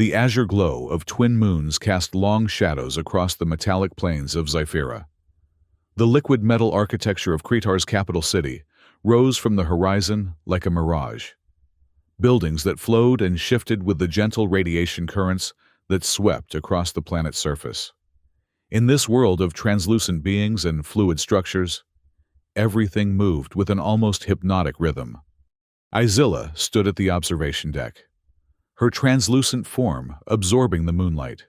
The azure glow of twin moons cast long shadows across the metallic plains of Zyphira. The liquid metal architecture of Kretar's capital city rose from the horizon like a mirage. Buildings that flowed and shifted with the gentle radiation currents that swept across the planet's surface. In this world of translucent beings and fluid structures, everything moved with an almost hypnotic rhythm. Izilla stood at the observation deck, her translucent form absorbing the moonlight,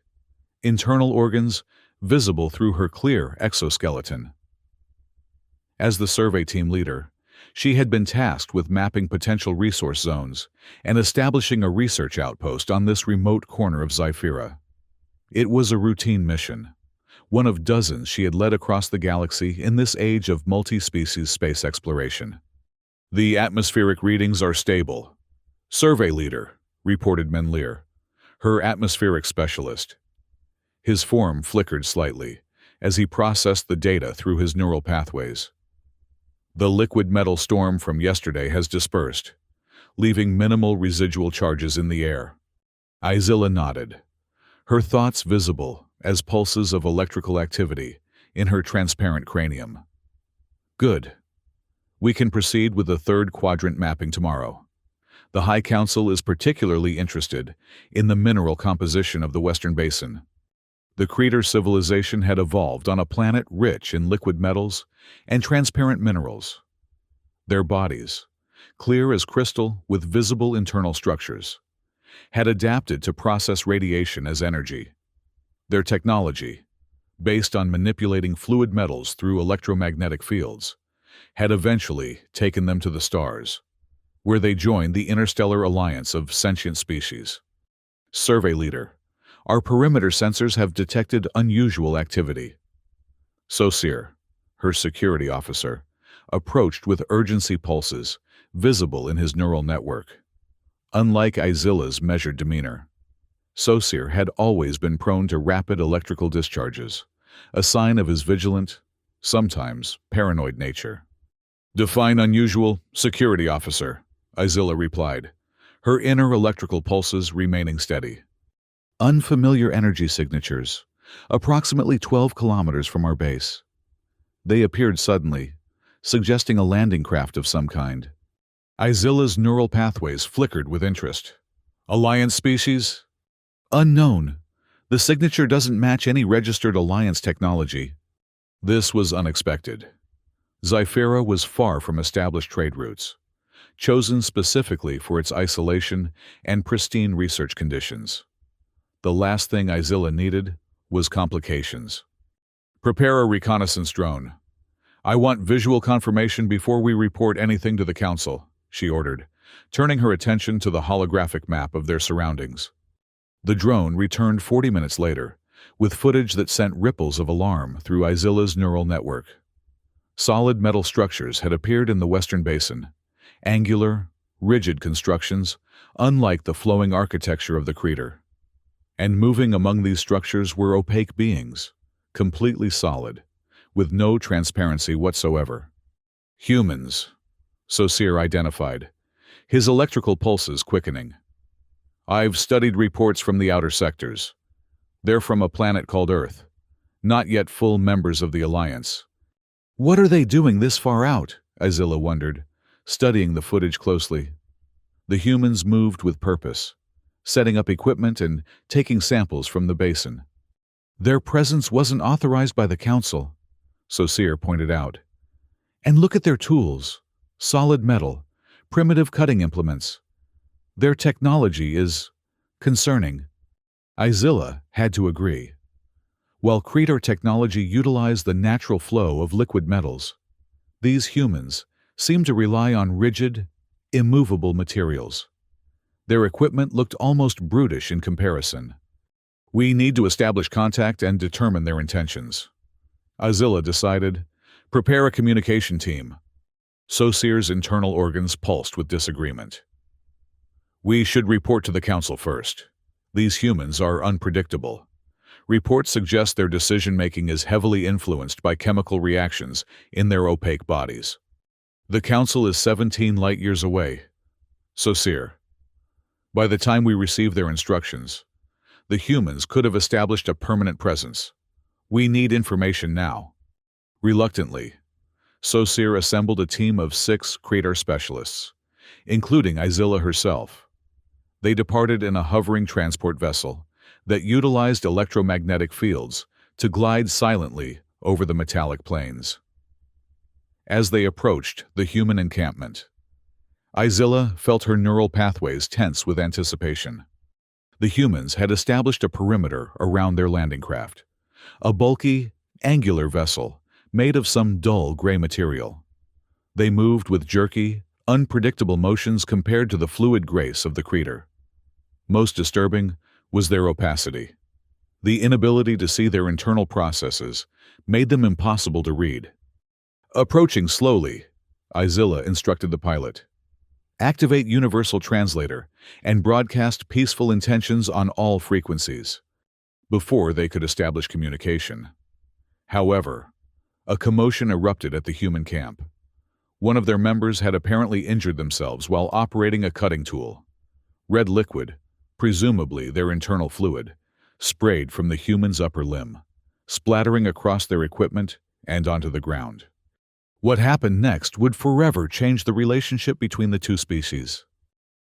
internal organs visible through her clear exoskeleton. As the survey team leader, she had been tasked with mapping potential resource zones and establishing a research outpost on this remote corner of Zyphira. It was a routine mission, one of dozens she had led across the galaxy in this age of multi-species space exploration. "The atmospheric readings are stable," survey leader reported Menlir, her atmospheric specialist. His form flickered slightly as he processed the data through his neural pathways. "The liquid metal storm from yesterday has dispersed, leaving minimal residual charges in the air." Izilla nodded, her thoughts visible as pulses of electrical activity in her transparent cranium. "Good. We can proceed with the third quadrant mapping tomorrow. The High Council is particularly interested in the mineral composition of the Western Basin. The Kretar civilization had evolved on a planet rich in liquid metals and transparent minerals. Their bodies, clear as crystal with visible internal structures, had adapted to process radiation as energy. Their technology, based on manipulating fluid metals through electromagnetic fields, had eventually taken them to the stars, where they joined the interstellar alliance of sentient species. Survey leader, our perimeter sensors have detected unusual activity. Sosir, her security officer, approached with urgency pulses visible in his neural network. Unlike Izilla's measured demeanor, Sosir had always been prone to rapid electrical discharges, a sign of his vigilant, sometimes paranoid nature. "Define unusual, security officer," Izilla replied, her inner electrical pulses remaining steady. "Unfamiliar energy signatures, approximately 12 kilometers from our base. They appeared suddenly, suggesting a landing craft of some kind." Izilla's neural pathways flickered with interest. "Alliance species?" "Unknown. The signature doesn't match any registered Alliance technology." This was unexpected. Zyphira was far from established trade routes, chosen specifically for its isolation and pristine research conditions. The last thing Izilla needed was complications. "Prepare a reconnaissance drone. I want visual confirmation before we report anything to the Council," she ordered, turning her attention to the holographic map of their surroundings. The drone returned 40 minutes later, with footage that sent ripples of alarm through Izilla's neural network. Solid metal structures had appeared in the Western Basin, angular, rigid constructions, unlike the flowing architecture of the Kretar. And moving among these structures were opaque beings, completely solid, with no transparency whatsoever. "Humans," Sosir identified, his electrical pulses quickening. "I've studied reports from the outer sectors. They're from a planet called Earth, not yet full members of the Alliance." "What are they doing this far out?" Izilla wondered, studying the footage closely. The humans moved with purpose, setting up equipment and taking samples from the basin. "Their presence wasn't authorized by the Council," Sosir pointed out. "And look at their tools, solid metal, primitive cutting implements. Their technology is concerning." Izilla had to agree. While Kretar technology utilized the natural flow of liquid metals, these humans seemed to rely on rigid, immovable materials. Their equipment looked almost brutish in comparison. "We need to establish contact and determine their intentions," Izilla decided. "Prepare a communication team." Sosir's internal organs pulsed with disagreement. "We should report to the Council first. These humans are unpredictable. Reports suggest their decision-making is heavily influenced by chemical reactions in their opaque bodies. The Council is 17 light-years away. Sosir, by the time we receive their instructions, The humans could have established a permanent presence. We need information now. Reluctantly, Saussure assembled a team of 6 Creator specialists, including Izilla herself. They departed in a hovering transport vessel that utilized electromagnetic fields to glide silently over the metallic plains. As they approached the human encampment, Izilla felt her neural pathways tense with anticipation. The humans had established a perimeter around their landing craft, a bulky, angular vessel made of some dull gray material. They moved with jerky, unpredictable motions compared to the fluid grace of the Creator. Most disturbing was their opacity. The inability to see their internal processes made them impossible to read. Approaching slowly, Izilla instructed the pilot. Activate Universal Translator and broadcast peaceful intentions on all frequencies, before they could establish communication. However, a commotion erupted at the human camp. One of their members had apparently injured themselves while operating a cutting tool. Red liquid, presumably their internal fluid, sprayed from the human's upper limb, splattering across their equipment and onto the ground. What happened next would forever change the relationship between the two species.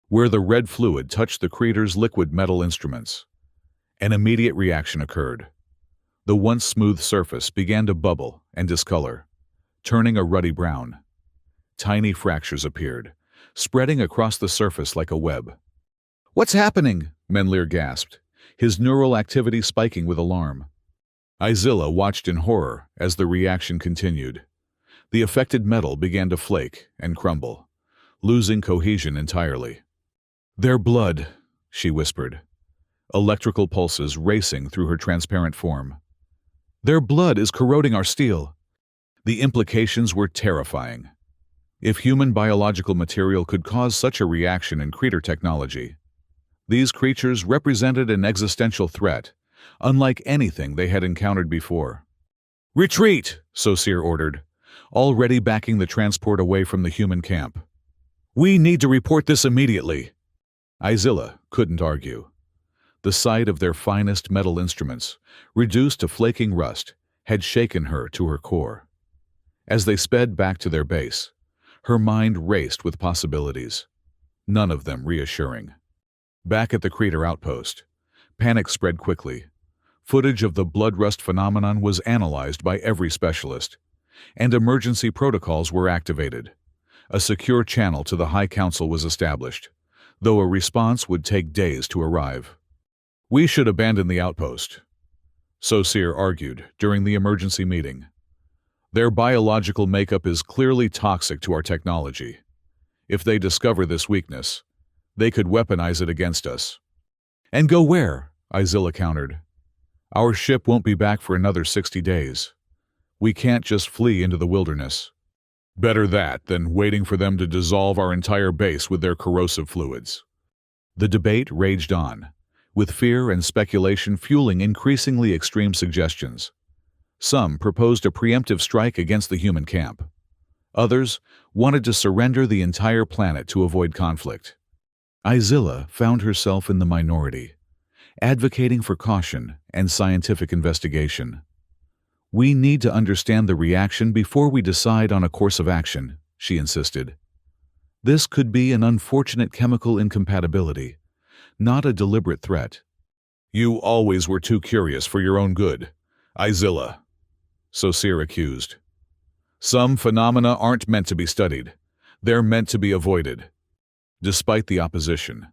Where the red fluid touched the Creator's liquid metal instruments, an immediate reaction occurred. The once smooth surface began to bubble and discolor, turning a ruddy brown. Tiny fractures appeared, spreading across the surface like a web. "What's happening?" Menlir gasped, his neural activity spiking with alarm. Izilla watched in horror as the reaction continued. The affected metal began to flake and crumble, losing cohesion entirely. "Their blood," she whispered, electrical pulses racing through her transparent form. "Their blood is corroding our steel." The implications were terrifying. If human biological material could cause such a reaction in Creator technology, these creatures represented an existential threat, unlike anything they had encountered before. "Retreat!" Saussure ordered, already backing the transport away from the human camp. "We need to report this immediately." Izilla couldn't argue. The sight of their finest metal instruments, reduced to flaking rust, had shaken her to her core. As they sped back to their base, her mind raced with possibilities, none of them reassuring. Back at the Creator outpost, panic spread quickly. Footage of the blood rust phenomenon was analyzed by every specialist, and emergency protocols were activated. A secure channel to the High Council was established, though a response would take days to arrive. "We should abandon the outpost," Saussure argued during the emergency meeting. "Their biological makeup is clearly toxic to our technology. If they discover this weakness, they could weaponize it against us." "And go where?" Izilla countered. "Our ship won't be back for another 60 days. We can't just flee into the wilderness. Better that than waiting for them to dissolve our entire base with their corrosive fluids." The debate raged on, with fear and speculation fueling increasingly extreme suggestions. Some proposed a preemptive strike against the human camp. Others wanted to surrender the entire planet to avoid conflict. Izilla found herself in the minority, advocating for caution and scientific investigation. "We need to understand the reaction before we decide on a course of action," she insisted. "This could be an unfortunate chemical incompatibility, not a deliberate threat." "You always were too curious for your own good, Izilla," Saussure accused. "Some phenomena aren't meant to be studied. They're meant to be avoided." Despite the opposition,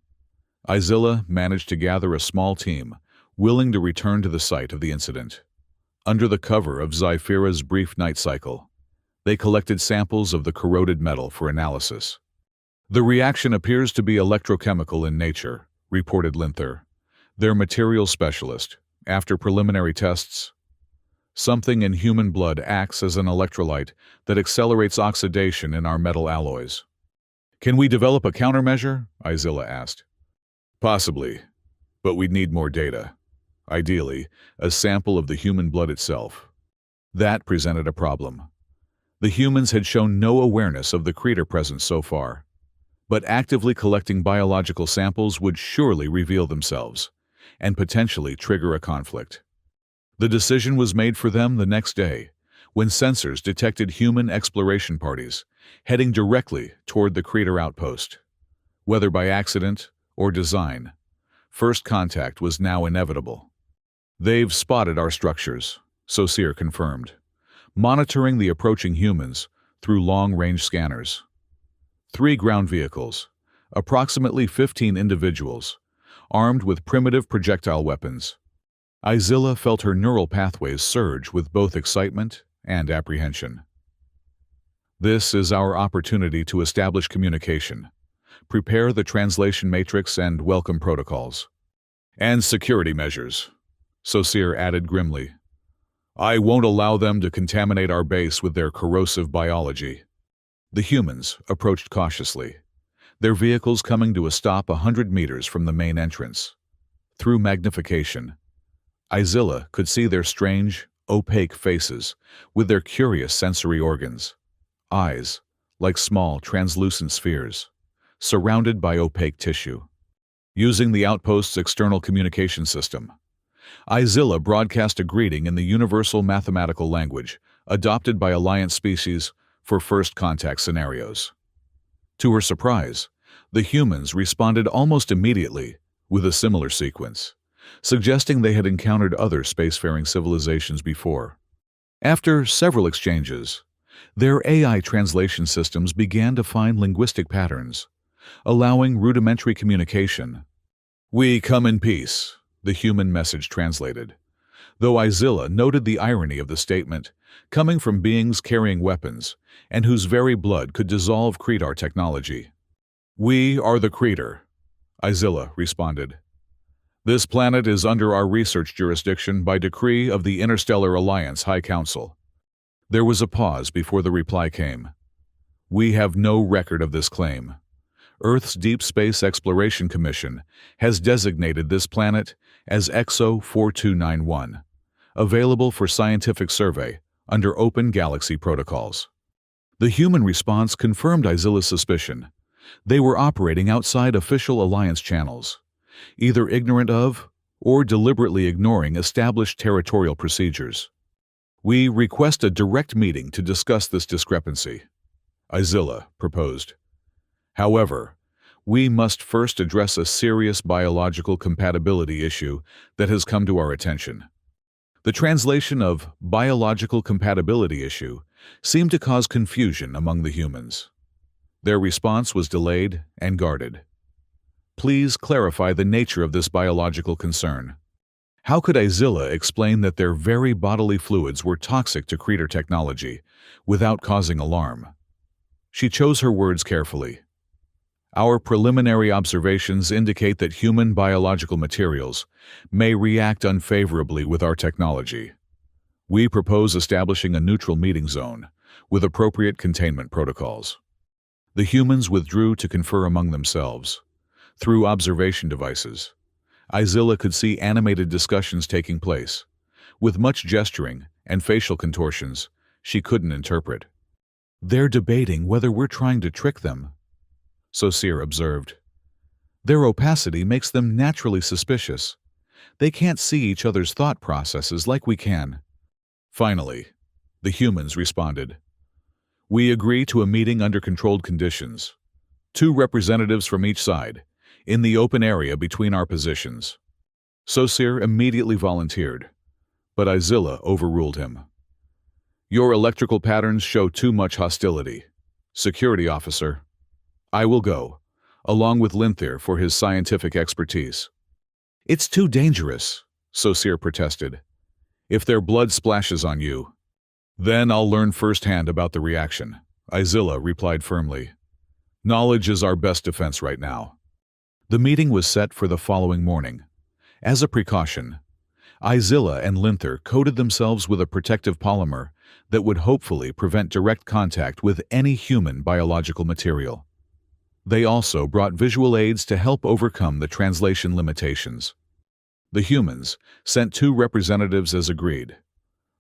Izilla managed to gather a small team willing to return to the site of the incident. Under the cover of Zyphira's brief night cycle, they collected samples of the corroded metal for analysis. "The reaction appears to be electrochemical in nature," reported Linther, their materials specialist, after preliminary tests. "Something in human blood acts as an electrolyte that accelerates oxidation in our metal alloys." "Can we develop a countermeasure?" Izilla asked. "Possibly, but we'd need more data. Ideally, a sample of the human blood itself." That presented a problem. The humans had shown no awareness of the Creator presence so far, but actively collecting biological samples would surely reveal themselves, and potentially trigger a conflict. The decision was made for them the next day, when sensors detected human exploration parties heading directly toward the crater outpost. Whether by accident or design, first contact was now inevitable. "They've spotted our structures," Saussure confirmed, monitoring the approaching humans through long-range scanners. 3 ground vehicles, approximately 15 individuals, armed with primitive projectile weapons. Izilla felt her neural pathways surge with both excitement and apprehension. "This is our opportunity to establish communication, prepare the translation matrix and welcome protocols. And security measures," Saussure added grimly. "I won't allow them to contaminate our base with their corrosive biology." The humans approached cautiously, their vehicles coming to a stop 100 meters from the main entrance. Through magnification, Izilla could see their strange, opaque faces with their curious sensory organs. Eyes, like small, translucent spheres, surrounded by opaque tissue. Using the outpost's external communication system, Izilla broadcast a greeting in the universal mathematical language adopted by Alliance species for first contact scenarios. To her surprise, the humans responded almost immediately with a similar sequence, suggesting they had encountered other spacefaring civilizations before. After several exchanges, their AI translation systems began to find linguistic patterns, allowing rudimentary communication. "We come in peace," the human message translated, though Izilla noted the irony of the statement, coming from beings carrying weapons and whose very blood could dissolve Cretar technology. "We are the Cretar," Izilla responded. "This planet is under our research jurisdiction by decree of the Interstellar Alliance High Council." There was a pause before the reply came. "We have no record of this claim. Earth's Deep Space Exploration Commission has designated this planet as EXO 4291, available for scientific survey under open galaxy protocols." The human response confirmed Izilla's suspicion. They were operating outside official Alliance channels, either ignorant of or deliberately ignoring established territorial procedures. "We request a direct meeting to discuss this discrepancy," Izilla proposed. "However, we must first address a serious biological compatibility issue that has come to our attention." The translation of biological compatibility issue seemed to cause confusion among the humans. Their response was delayed and guarded. "Please clarify the nature of this biological concern." How could Izilla explain that their very bodily fluids were toxic to Cretar technology without causing alarm? She chose her words carefully. "Our preliminary observations indicate that human biological materials may react unfavorably with our technology. We propose establishing a neutral meeting zone with appropriate containment protocols." The humans withdrew to confer among themselves. Through observation devices, Izilla could see animated discussions taking place, with much gesturing and facial contortions she couldn't interpret. "They're debating whether we're trying to trick them," Saussure observed. "Their opacity makes them naturally suspicious. They can't see each other's thought processes like we can." Finally, the humans responded. "We agree to a meeting under controlled conditions. 2 representatives from each side, in the open area between our positions." Saussure immediately volunteered, but Izilla overruled him. "Your electrical patterns show too much hostility. Security officer, I will go, along with Linthir for his scientific expertise." "It's too dangerous," Saussure protested. "If their blood splashes on you, then I'll learn firsthand about the reaction," Izilla replied firmly. "Knowledge is our best defense right now." The meeting was set for the following morning. As a precaution, Izilla and Linthir coated themselves with a protective polymer that would hopefully prevent direct contact with any human biological material. They also brought visual aids to help overcome the translation limitations. The humans sent 2 representatives as agreed,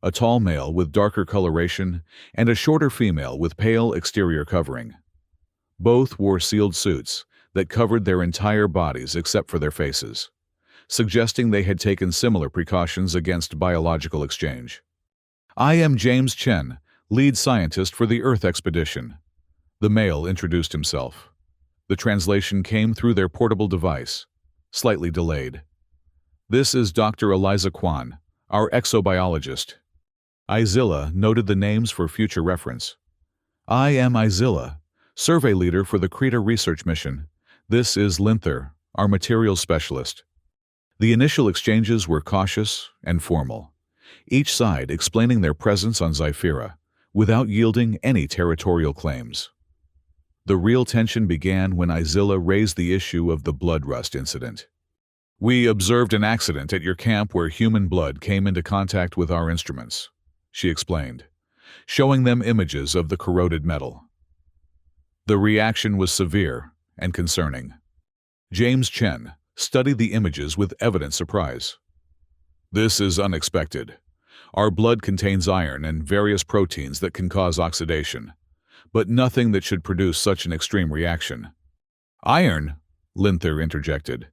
a tall male with darker coloration and a shorter female with pale exterior covering. Both wore sealed suits that covered their entire bodies except for their faces, suggesting they had taken similar precautions against biological exchange. "I am James Chen, lead scientist for the Earth expedition." The male introduced himself. The translation came through their portable device, slightly delayed. "This is Dr. Eliza Kwan, our exobiologist." Izilla noted the names for future reference. "I am Izilla, survey leader for the Krita research mission. This is Linther, our materials specialist." The initial exchanges were cautious and formal, each side explaining their presence on Zyphera, without yielding any territorial claims. The real tension began when Izilla raised the issue of the blood rust incident. "We observed an accident at your camp where human blood came into contact with our instruments," she explained, showing them images of the corroded metal. The reaction was severe and concerning. James Chen studied the images with evident surprise. "This is unexpected. Our blood contains iron and various proteins that can cause oxidation, but nothing that should produce such an extreme reaction." "Iron?" Linther interjected,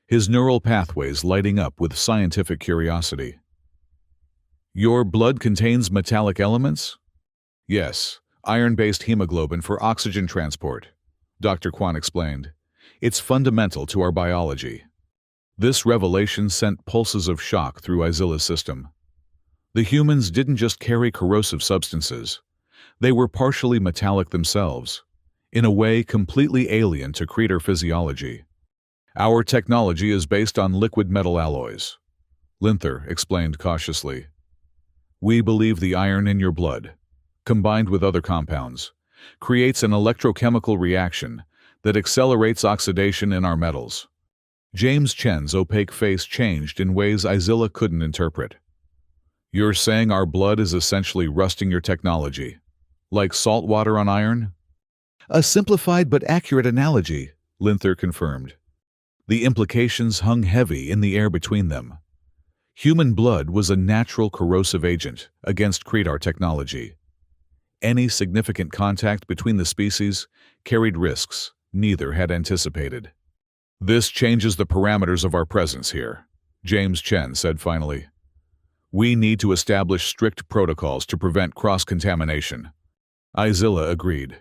his neural pathways lighting up with scientific curiosity. "Your blood contains metallic elements?" "Yes, iron-based hemoglobin for oxygen transport," Dr. Kwan explained. "It's fundamental to our biology." This revelation sent pulses of shock through Izilla's system. The humans didn't just carry corrosive substances. They were partially metallic themselves, in a way completely alien to Krita physiology. "Our technology is based on liquid metal alloys," Linther explained cautiously. "We believe the iron in your blood, combined with other compounds, creates an electrochemical reaction that accelerates oxidation in our metals." James Chen's opaque face changed in ways Izilla couldn't interpret. "You're saying our blood is essentially rusting your technology, like salt water on iron?" "A simplified but accurate analogy," Linther confirmed. The implications hung heavy in the air between them. Human blood was a natural corrosive agent against Krita technology. Any significant contact between the species carried risks neither had anticipated. "This changes the parameters of our presence here," James Chen said finally. "We need to establish strict protocols to prevent cross-contamination." Izilla agreed,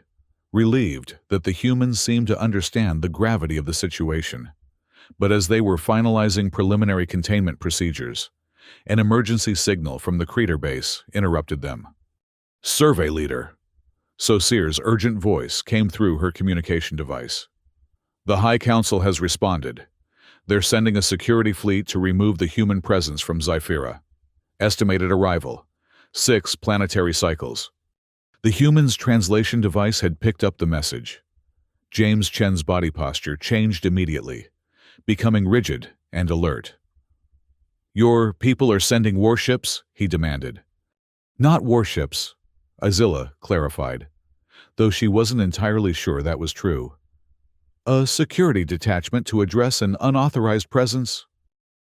relieved that the humans seemed to understand the gravity of the situation. But as they were finalizing preliminary containment procedures, an emergency signal from the Krita base interrupted them. "Survey leader." Saussiere's urgent voice came through her communication device. "The High Council has responded. They're sending a security fleet to remove the human presence from Zyphera. Estimated arrival: 6 planetary cycles." The human's translation device had picked up the message. James Chen's body posture changed immediately, becoming rigid and alert. "Your people are sending warships?" he demanded. "Not warships," Izilla clarified, though she wasn't entirely sure that was true. "A security detachment to address an unauthorized presence?"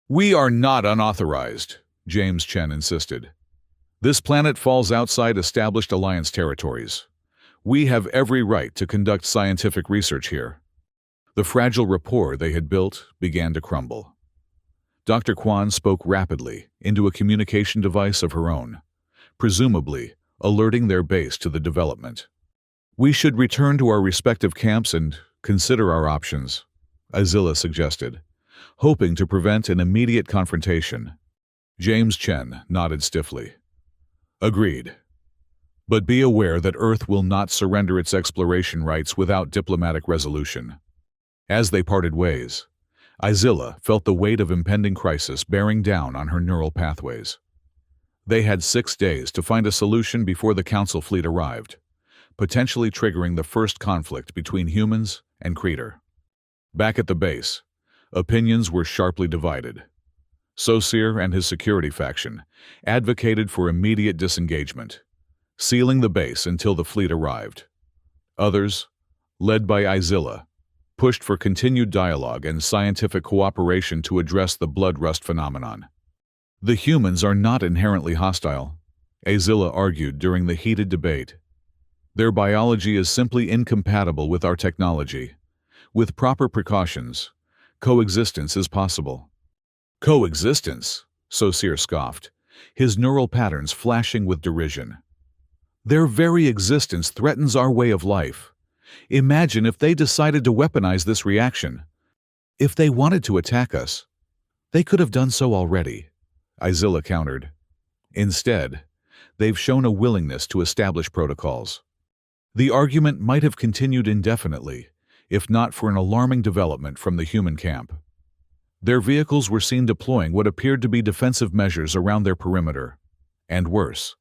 "We are not unauthorized," James Chen insisted. "This planet falls outside established Alliance territories. We have every right to conduct scientific research here." The fragile rapport they had built began to crumble. Dr. Kwan spoke rapidly into a communication device of her own, presumably alerting their base to the development. "We should return to our respective camps and consider our options," Izilla suggested, hoping to prevent an immediate confrontation. James Chen nodded stiffly. "Agreed. But be aware that Earth will not surrender its exploration rights without diplomatic resolution." As they parted ways, Izilla felt the weight of impending crisis bearing down on her neural pathways. They had 6 days to find a solution before the Council fleet arrived, potentially triggering the first conflict between humans and Krita. Back at the base, opinions were sharply divided. Saussiere and his security faction advocated for immediate disengagement, sealing the base until the fleet arrived. Others, led by Izilla, pushed for continued dialogue and scientific cooperation to address the blood rust phenomenon. "The humans are not inherently hostile," Izilla argued during the heated debate. "Their biology is simply incompatible with our technology. With proper precautions, coexistence is possible." Coexistence, Saussure scoffed, his neural patterns flashing with derision. Their very existence threatens our way of life. Imagine if they decided to weaponize this reaction. If they wanted to attack us, they could have done so already, Izilla countered. Instead, they've shown a willingness to establish protocols. The argument might have continued indefinitely, if not for an alarming development from the human camp. Their vehicles were seen deploying what appeared to be defensive measures around their perimeter. And worse,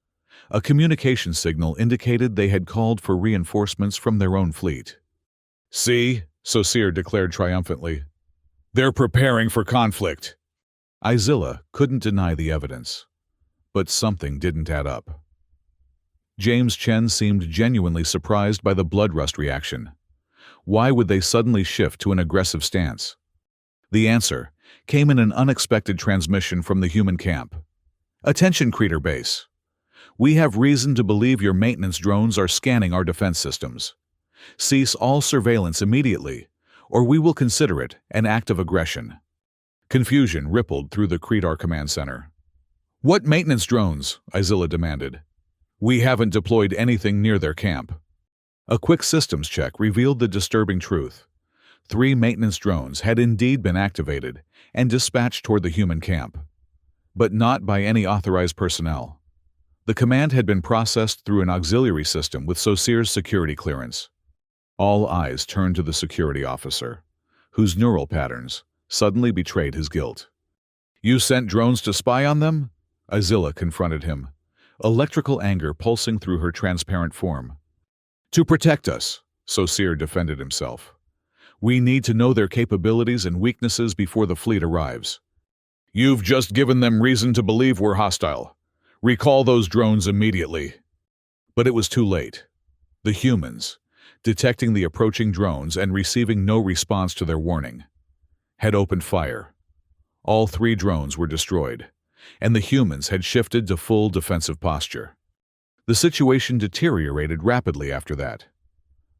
a communication signal indicated they had called for reinforcements from their own fleet. "See," Saussure declared triumphantly. "They're preparing for conflict." Izilla couldn't deny the evidence. But something didn't add up. James Chen seemed genuinely surprised by the bloodrust reaction. Why would they suddenly shift to an aggressive stance? The answer came in an unexpected transmission from the human camp. "Attention, Creator Base. We have reason to believe your maintenance drones are scanning our defense systems. Cease all surveillance immediately, or we will consider it an act of aggression." Confusion rippled through the Creator Command Center. "What maintenance drones?" Izilla demanded. "We haven't deployed anything near their camp." A quick systems check revealed the disturbing truth. 3 maintenance drones had indeed been activated and dispatched toward the human camp, but not by any authorized personnel. The command had been processed through an auxiliary system with Saussure's security clearance. All eyes turned to the security officer, whose neural patterns suddenly betrayed his guilt. "You sent drones to spy on them?" Izilla confronted him, electrical anger pulsing through her transparent form. "To protect us," Saussure defended himself. "We need to know their capabilities and weaknesses before the fleet arrives." "You've just given them reason to believe we're hostile. Recall those drones immediately." But it was too late. The humans, detecting the approaching drones and receiving no response to their warning, had opened fire. All 3 drones were destroyed, and the humans had shifted to full defensive posture. The situation deteriorated rapidly after that.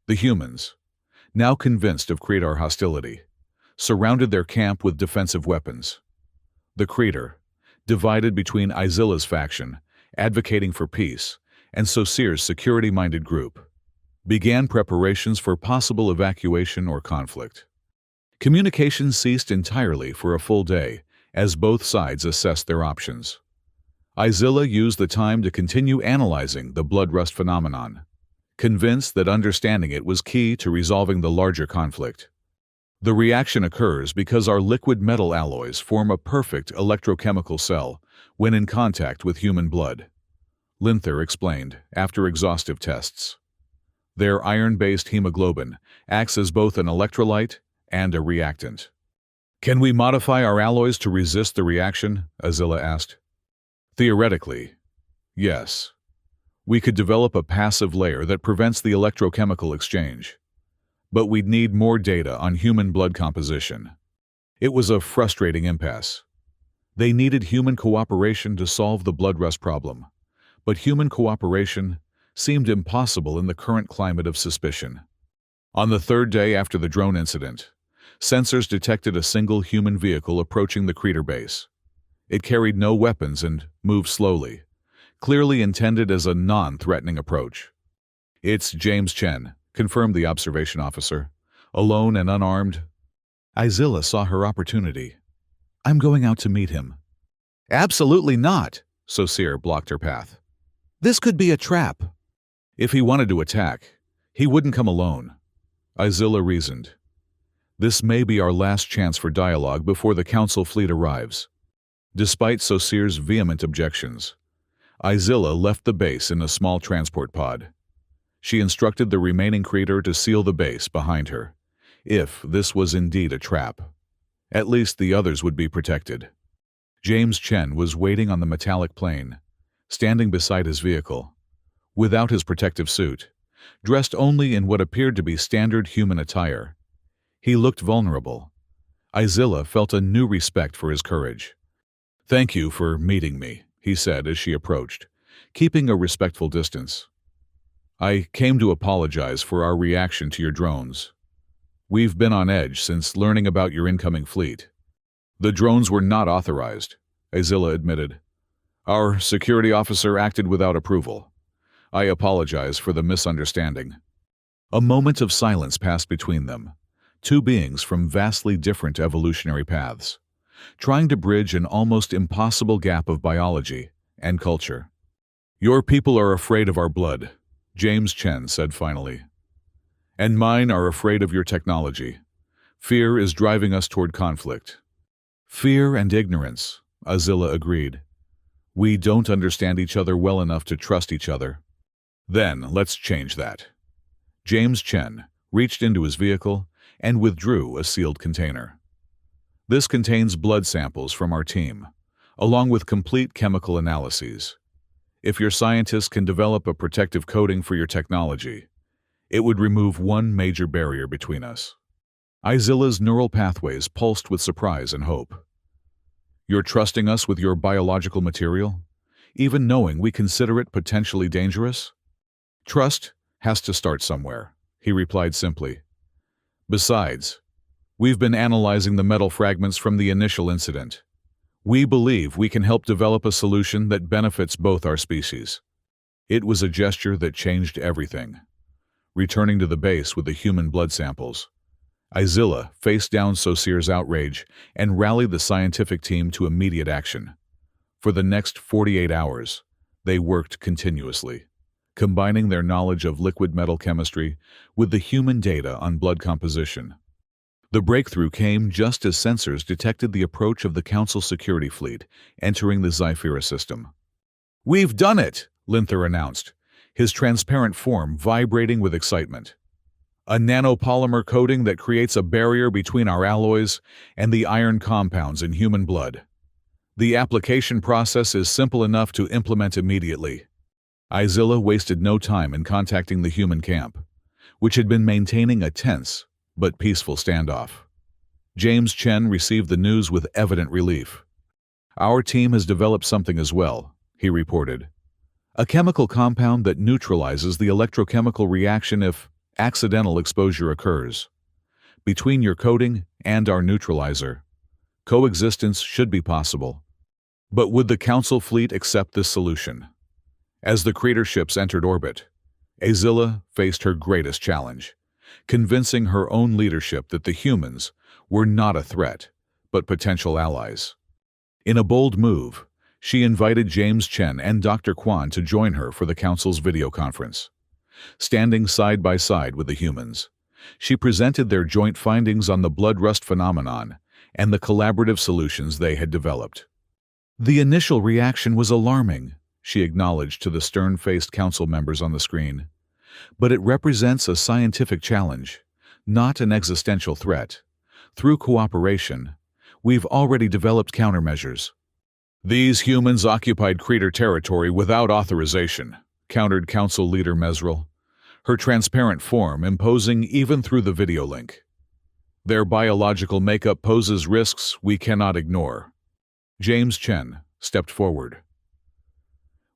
The humans, now convinced of Creator hostility, surrounded their camp with defensive weapons. The Creator, divided between Izilla's faction, advocating for peace, and Saussure's security-minded group, began preparations for possible evacuation or conflict. Communication ceased entirely for a full day as both sides assessed their options. Izilla used the time to continue analyzing the bloodrust phenomenon, convinced that understanding it was key to resolving the larger conflict. The reaction occurs because our liquid metal alloys form a perfect electrochemical cell when in contact with human blood, Linther explained after exhaustive tests. Their iron-based hemoglobin acts as both an electrolyte and a reactant. "Can we modify our alloys to resist the reaction?" Izilla asked. "Theoretically, yes. We could develop a passive layer that prevents the electrochemical exchange. But we'd need more data on human blood composition." It was a frustrating impasse. They needed human cooperation to solve the bloodrust problem, but human cooperation seemed impossible in the current climate of suspicion. On the 3rd day after the drone incident, sensors detected a single human vehicle approaching the Creator base. It carried no weapons and moved slowly, clearly intended as a non-threatening approach. "It's James Chen," confirmed the observation officer, "alone and unarmed." Izilla saw her opportunity. "I'm going out to meet him." "Absolutely not," Saussure blocked her path. "This could be a trap." "If he wanted to attack, he wouldn't come alone," Izilla reasoned. "This may be our last chance for dialogue before the Council fleet arrives." Despite Saussure's vehement objections, Izilla left the base in a small transport pod. She instructed the remaining Creator to seal the base behind her, if this was indeed a trap. At least the others would be protected. James Chen was waiting on the metallic plane, standing beside his vehicle, without his protective suit, dressed only in what appeared to be standard human attire. He looked vulnerable. Izilla felt a new respect for his courage. "Thank you for meeting me," he said as she approached, keeping a respectful distance. "I came to apologize for our reaction to your drones. We've been on edge since learning about your incoming fleet." The drones were not authorized, Azilla admitted. Our security officer acted without approval. I apologize for the misunderstanding. A moment of silence passed between them, two beings from vastly different evolutionary paths, trying to bridge an almost impossible gap of biology and culture. Your people are afraid of our blood, James Chen said finally. And mine are afraid of your technology. Fear is driving us toward conflict. Fear and ignorance, Azilla agreed. We don't understand each other well enough to trust each other. Then let's change that. James Chen reached into his vehicle and withdrew a sealed container. This contains blood samples from our team, along with complete chemical analyses. If your scientists can develop a protective coating for your technology, it would remove one major barrier between us. Izilla's neural pathways pulsed with surprise and hope. You're trusting us with your biological material, even knowing we consider it potentially dangerous? Trust has to start somewhere, he replied simply. Besides, we've been analyzing the metal fragments from the initial incident. We believe we can help develop a solution that benefits both our species. It was a gesture that changed everything. Returning to the base with the human blood samples, Izilla faced down Saussure's outrage and rallied the scientific team to immediate action. For the next 48 hours, they worked continuously, combining their knowledge of liquid metal chemistry with the human data on blood composition. The breakthrough came just as sensors detected the approach of the Council security fleet entering the Zyphira system. We've done it, Linther announced, his transparent form vibrating with excitement. A nanopolymer coating that creates a barrier between our alloys and the iron compounds in human blood. The application process is simple enough to implement immediately. Izilla wasted no time in contacting the human camp, which had been maintaining a tense but peaceful standoff. James Chen received the news with evident relief. Our team has developed something as well, he reported. A chemical compound that neutralizes the electrochemical reaction if accidental exposure occurs. Between your coating and our neutralizer, coexistence should be possible. But would the Council fleet accept this solution? As the crater ships entered orbit, Azilla faced her greatest challenge, convincing her own leadership that the humans were not a threat, but potential allies. In a bold move, she invited James Chen and Dr. Quan to join her for the Council's video conference. Standing side by side with the humans, she presented their joint findings on the blood rust phenomenon and the collaborative solutions they had developed. The initial reaction was alarming, she acknowledged to the stern-faced council members on the screen. But it represents a scientific challenge, not an existential threat. Through cooperation, we've already developed countermeasures. These humans occupied crater territory without authorization, countered Council Leader Mesrel, her transparent form imposing even through the video link. Their biological makeup poses risks we cannot ignore. James Chen stepped forward.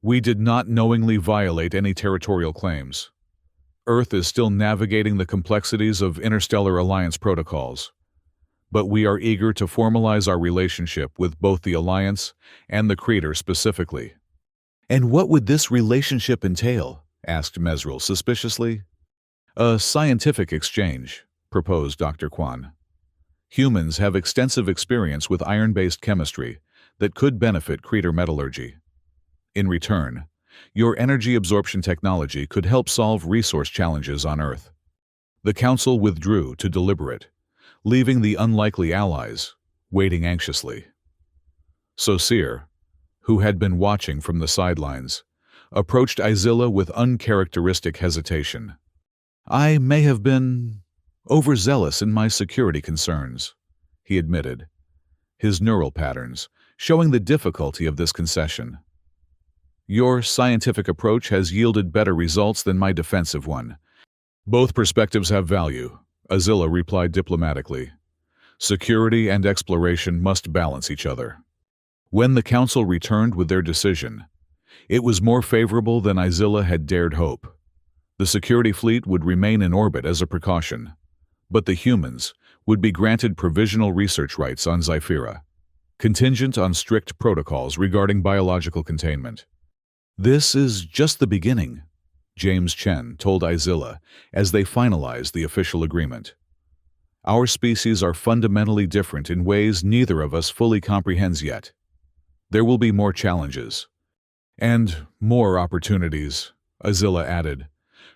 We did not knowingly violate any territorial claims. Earth is still navigating the complexities of interstellar alliance protocols, but we are eager to formalize our relationship with both the Alliance and the crater specifically. And what would this relationship entail? Asked Mesrel suspiciously. A scientific exchange, proposed Dr. Quan. Humans have extensive experience with iron-based chemistry that could benefit crater metallurgy. In return, your energy absorption technology could help solve resource challenges on Earth. The Council withdrew to deliberate, leaving the unlikely allies waiting anxiously. Saussure, who had been watching from the sidelines, approached Izilla with uncharacteristic hesitation. I may have been overzealous in my security concerns, he admitted, his neural patterns showing the difficulty of this concession. Your scientific approach has yielded better results than my defensive one. Both perspectives have value, Izilla replied diplomatically. Security and exploration must balance each other. When the Council returned with their decision, it was more favorable than Izilla had dared hope. The security fleet would remain in orbit as a precaution, but the humans would be granted provisional research rights on Zyphira. contingent on strict protocols regarding biological containment. This is just the beginning, James Chen told Izilla as they finalized the official agreement. Our species are fundamentally different in ways neither of us fully comprehends yet. There will be more challenges. And more opportunities, Izilla added,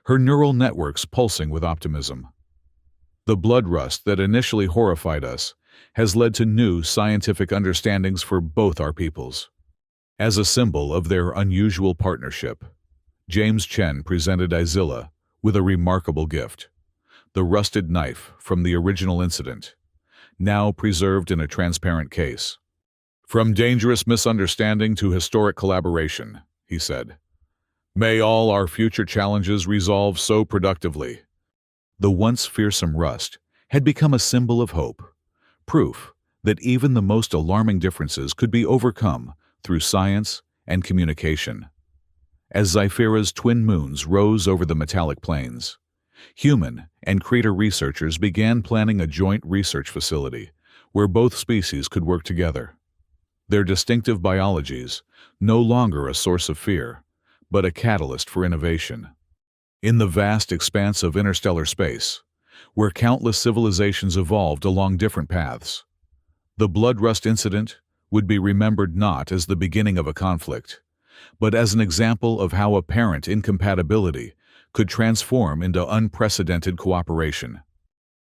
her neural networks pulsing with optimism. The blood rust that initially horrified us has led to new scientific understandings for both our peoples. As a symbol of their unusual partnership, James Chen presented Izilla with a remarkable gift, the rusted knife from the original incident, now preserved in a transparent case. From dangerous misunderstanding to historic collaboration, he said. May all our future challenges resolve so productively. The once fearsome rust had become a symbol of hope, proof that even the most alarming differences could be overcome through science and communication. As Zyphera's twin moons rose over the metallic plains, human and Creator researchers began planning a joint research facility where both species could work together. Their distinctive biologies, no longer a source of fear, but a catalyst for innovation. In the vast expanse of interstellar space, where countless civilizations evolved along different paths, the blood rust incident would be remembered not as the beginning of a conflict, but as an example of how apparent incompatibility could transform into unprecedented cooperation.